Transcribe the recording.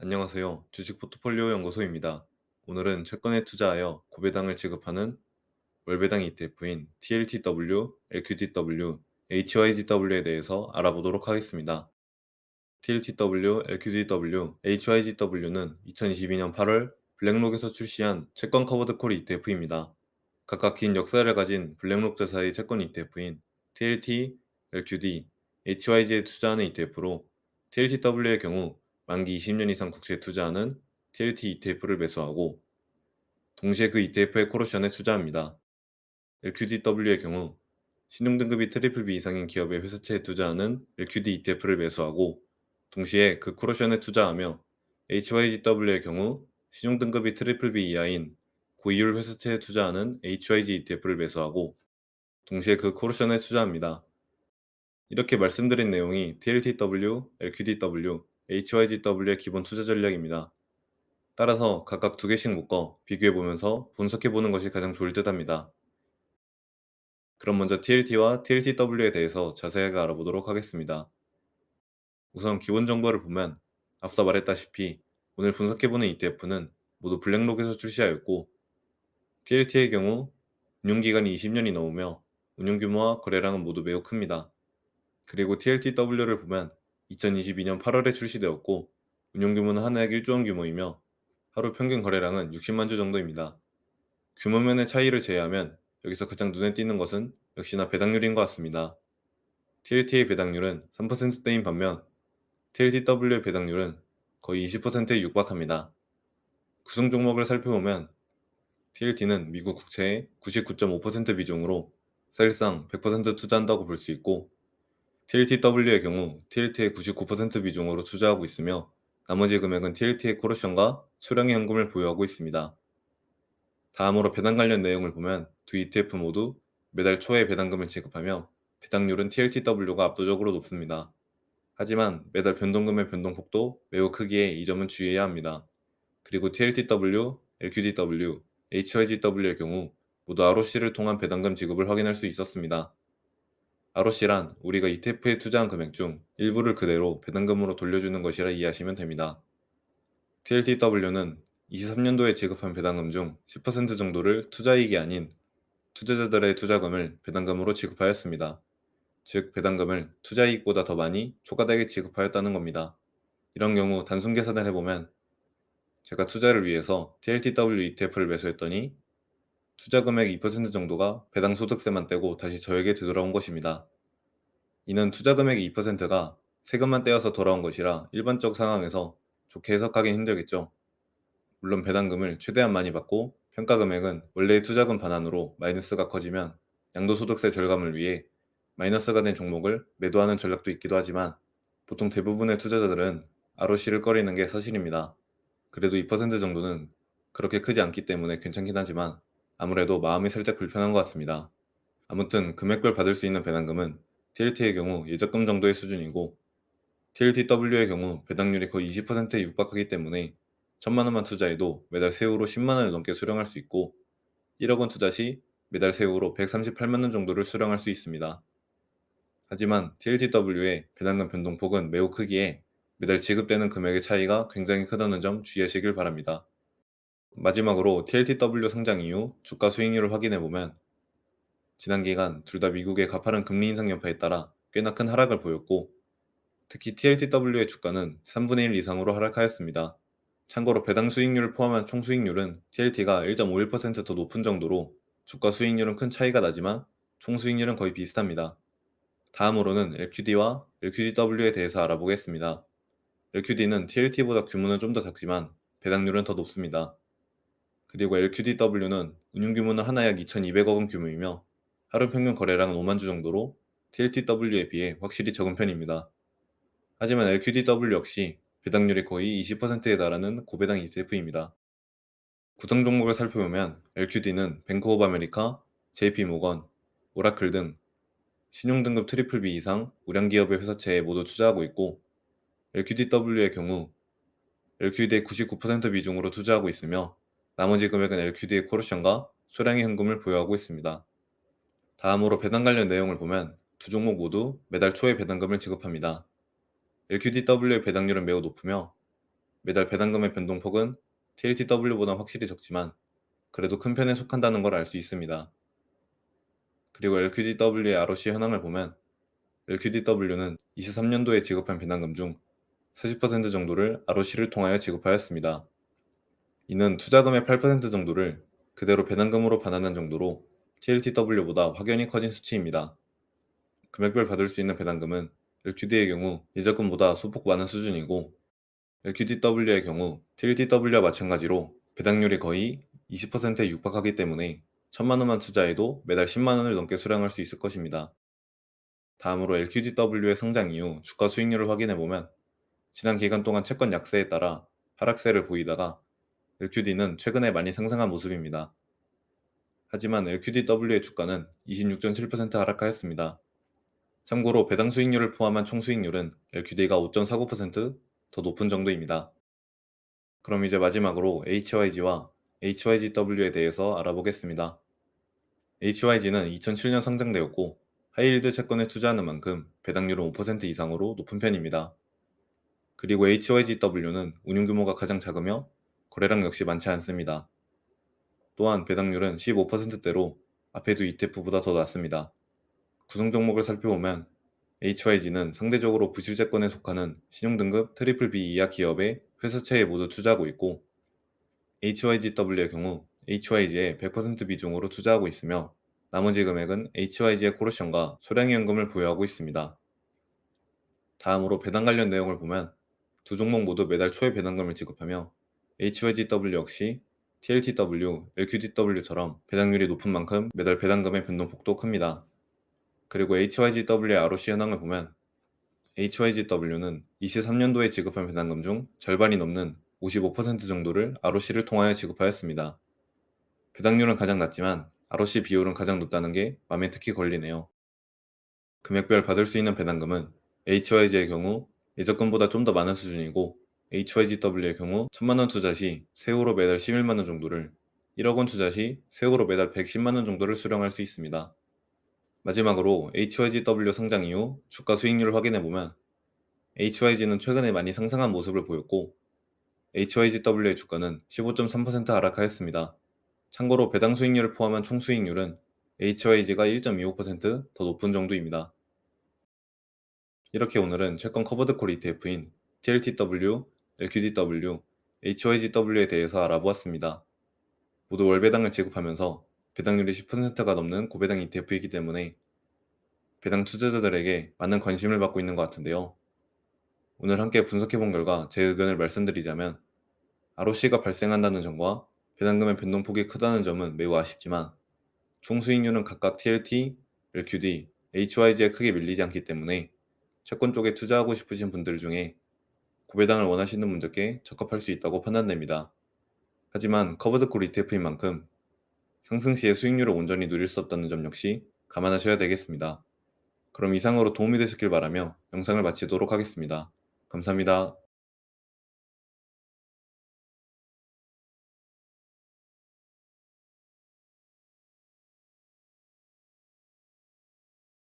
안녕하세요. 주식 포트폴리오 연구소입니다. 오늘은 채권에 투자하여 고배당을 지급하는 월배당 ETF인 TLTW, LQDW, HYGW에 대해서 알아보도록 하겠습니다. TLTW, LQDW, HYGW는 2022년 8월 블랙록에서 출시한 채권 커버드 콜 ETF입니다. 각각 긴 역사를 가진 블랙록 자사의 채권 ETF인 TLT, LQD, HYG에 투자하는 ETF로 TLTW의 경우 만기 20년 이상 국채에 투자하는 TLT ETF를 매수하고 동시에 그 ETF의 콜옵션에 투자합니다. LQDW의 경우 신용등급이 트리플 B 이상인 기업의 회사채에 투자하는 LQD ETF를 매수하고 동시에 그 콜옵션에 투자하며 HYGW의 경우 신용등급이 트리플 B 이하인 고이율 회사채에 투자하는 HYG ETF를 매수하고 동시에 그 콜옵션에 투자합니다. 이렇게 말씀드린 내용이 TLTW, LQDW, HYGW의 기본 투자 전략입니다. 따라서 각각 두 개씩 묶어 비교해보면서 분석해보는 것이 가장 좋을 듯합니다. 그럼 먼저 TLT와 TLTW에 대해서 자세하게 알아보도록 하겠습니다. 우선 기본 정보를 보면 앞서 말했다시피 오늘 분석해보는 ETF는 모두 블랙록에서 출시하였고 TLT의 경우 운용기간이 20년이 넘으며 운용규모와 거래량은 모두 매우 큽니다. 그리고 TLTW를 보면 2022년 8월에 출시되었고 운용규모는 하나약 1조 원 규모이며 하루 평균 거래량은 60만 주 정도입니다. 규모면의 차이를 제외하면 여기서 가장 눈에 띄는 것은 역시나 배당률인 것 같습니다. TLT의 배당률은 3%대인 반면 TLTW의 배당률은 거의 20%에 육박합니다. 구성 종목을 살펴보면 TLT는 미국 국채의 99.5% 비중으로 사실상 100% 투자한다고 볼 수 있고 TLTW의 경우 TLT의 99% 비중으로 투자하고 있으며 나머지 금액은 TLT의 콜옵션과 소량의 현금을 보유하고 있습니다. 다음으로 배당 관련 내용을 보면 두 ETF 모두 매달 초에 배당금을 지급하며 배당률은 TLTW가 압도적으로 높습니다. 하지만 매달 변동금의 변동폭도 매우 크기에 이 점은 주의해야 합니다. 그리고 TLTW, LQDW, HYGW의 경우 모두 ROC를 통한 배당금 지급을 확인할 수 있었습니다. ROC란 우리가 ETF에 투자한 금액 중 일부를 그대로 배당금으로 돌려주는 것이라 이해하시면 됩니다. TLTW는 23년도에 지급한 배당금 중 10% 정도를 투자이익이 아닌 투자자들의 투자금을 배당금으로 지급하였습니다. 즉 배당금을 투자이익보다 더 많이 초과되게 지급하였다는 겁니다. 이런 경우 단순 계산을 해보면 제가 투자를 위해서 TLTW ETF를 매수했더니 투자금액 2% 정도가 배당 소득세만 떼고 다시 저에게 되돌아온 것입니다. 이는 투자금액 2%가 세금만 떼어서 돌아온 것이라 일반적 상황에서 좋게 해석하긴 힘들겠죠. 물론 배당금을 최대한 많이 받고 평가금액은 원래의 투자금 반환으로 마이너스가 커지면 양도소득세 절감을 위해 마이너스가 된 종목을 매도하는 전략도 있기도 하지만 보통 대부분의 투자자들은 ROC를 꺼리는 게 사실입니다. 그래도 2% 정도는 그렇게 크지 않기 때문에 괜찮긴 하지만 아무래도 마음이 살짝 불편한 것 같습니다. 아무튼 금액별 받을 수 있는 배당금은 TLT의 경우 예적금 정도의 수준이고 TLTW의 경우 배당률이 거의 20%에 육박하기 때문에 1천만 원만 투자해도 매달 세후로 10만 원을 넘게 수령할 수 있고 1억 원 투자 시 매달 세후로 138만 원 정도를 수령할 수 있습니다. 하지만 TLTW의 배당금 변동폭은 매우 크기에 매달 지급되는 금액의 차이가 굉장히 크다는 점 주의하시길 바랍니다. 마지막으로 TLTW 상장 이후 주가 수익률을 확인해보면 지난 기간 둘 다 미국의 가파른 금리 인상 여파에 따라 꽤나 큰 하락을 보였고 특히 TLTW의 주가는 3분의 1 이상으로 하락하였습니다. 참고로 배당 수익률을 포함한 총 수익률은 TLT가 1.51%더 높은 정도로 주가 수익률은 큰 차이가 나지만 총 수익률은 거의 비슷합니다. 다음으로는 LQD와 LQDW에 대해서 알아보겠습니다. LQD는 TLT보다 규모는 좀 더 작지만 배당률은 더 높습니다. 그리고 LQDW는 운용 규모는 하나 약 2,200억 원 규모이며 하루 평균 거래량은 5만 주 정도로 TLTW에 비해 확실히 적은 편입니다. 하지만 LQDW 역시 배당률이 거의 20%에 달하는 고배당 ETF입니다. 구성 종목을 살펴보면 LQD는 뱅크 오브 아메리카, JP모건, 오라클 등 신용등급 트리플 B 이상 우량기업의 회사채에 모두 투자하고 있고 LQDW의 경우 LQD의 99% 비중으로 투자하고 있으며 나머지 금액은 LQD의 콜옵션과 소량의 현금을 보유하고 있습니다. 다음으로 배당 관련 내용을 보면 두 종목 모두 매달 초에 배당금을 지급합니다. LQDW의 배당률은 매우 높으며 매달 배당금의 변동폭은 TLTW보다 확실히 적지만 그래도 큰 편에 속한다는 걸 알 수 있습니다. 그리고 LQDW의 ROC 현황을 보면 LQDW는 23년도에 지급한 배당금 중 40% 정도를 ROC를 통하여 지급하였습니다. 이는 투자금의 8% 정도를 그대로 배당금으로 반환한 정도로 TLTW보다 확연히 커진 수치입니다. 금액별 받을 수 있는 배당금은 LQD의 경우 예적금보다 소폭 많은 수준이고 LQDW의 경우 TLTW와 마찬가지로 배당률이 거의 20%에 육박하기 때문에 1000만원만 투자해도 매달 10만원을 넘게 수령할 수 있을 것입니다. 다음으로 LQDW의 성장 이후 주가 수익률을 확인해보면 지난 기간 동안 채권 약세에 따라 하락세를 보이다가 LQD는 최근에 많이 상승한 모습입니다. 하지만 LQDW의 주가는 26.7% 하락하였습니다. 참고로 배당 수익률을 포함한 총 수익률은 LQD가 5.49%더 높은 정도입니다. 그럼 이제 마지막으로 HYG와 HYGW에 대해서 알아보겠습니다. HYG는 2007년 상장되었고 하이힐드 채권에 투자하는 만큼 배당률은 5% 이상으로 높은 편입니다. 그리고 HYGW는 운용 규모가 가장 작으며 거래량 역시 많지 않습니다. 또한 배당률은 15%대로 앞에도 ETF보다 더 낮습니다. 구성 종목을 살펴보면 HYG는 상대적으로 부실채권에 속하는 신용등급 BBB 이하 기업의 회사채에 모두 투자하고 있고 HYGW의 경우 HYG에 100% 비중으로 투자하고 있으며 나머지 금액은 HYG의 콜옵션과 소량의 현금을 보유하고 있습니다. 다음으로 배당 관련 내용을 보면 두 종목 모두 매달 초에 배당금을 지급하며 HYGW 역시 TLTW, LQDW처럼 배당률이 높은 만큼 매달 배당금의 변동폭도 큽니다. 그리고 HYGW의 ROC 현황을 보면 HYGW는 23년도에 지급한 배당금 중 절반이 넘는 55% 정도를 ROC를 통하여 지급하였습니다. 배당률은 가장 낮지만 ROC 비율은 가장 높다는 게 마음에 특히 걸리네요. 금액별 받을 수 있는 배당금은 HYG의 경우 예적금보다 좀 더 많은 수준이고 HYGW의 경우 1000만원 투자 시 세후로 매달 11만원 정도를 1억원 투자 시 세후로 매달 110만원 정도를 수령할 수 있습니다. 마지막으로 HYGW 상장 이후 주가 수익률을 확인해보면 HYG는 최근에 많이 상승한 모습을 보였고 HYGW의 주가는 15.3% 하락하였습니다. 참고로 배당 수익률을 포함한 총 수익률은 HYG가 1.25%더 높은 정도입니다. 이렇게 오늘은 채권 커버드 콜 ETF인 TLTW, LQDW, HYGW에 대해서 알아보았습니다. 모두 월배당을 지급하면서 배당률이 10%가 넘는 고배당 ETF이기 때문에 배당 투자자들에게 많은 관심을 받고 있는 것 같은데요. 오늘 함께 분석해본 결과 제 의견을 말씀드리자면 ROC가 발생한다는 점과 배당금의 변동폭이 크다는 점은 매우 아쉽지만 총 수익률은 각각 TLT, LQD, HYG에 크게 밀리지 않기 때문에 채권 쪽에 투자하고 싶으신 분들 중에 고배당을 원하시는 분들께 적합할 수 있다고 판단됩니다. 하지만 커버드콜 ETF인 만큼 상승 시에 수익률을 온전히 누릴 수 없다는 점 역시 감안하셔야 되겠습니다. 그럼 이상으로 도움이 되셨길 바라며 영상을 마치도록 하겠습니다. 감사합니다.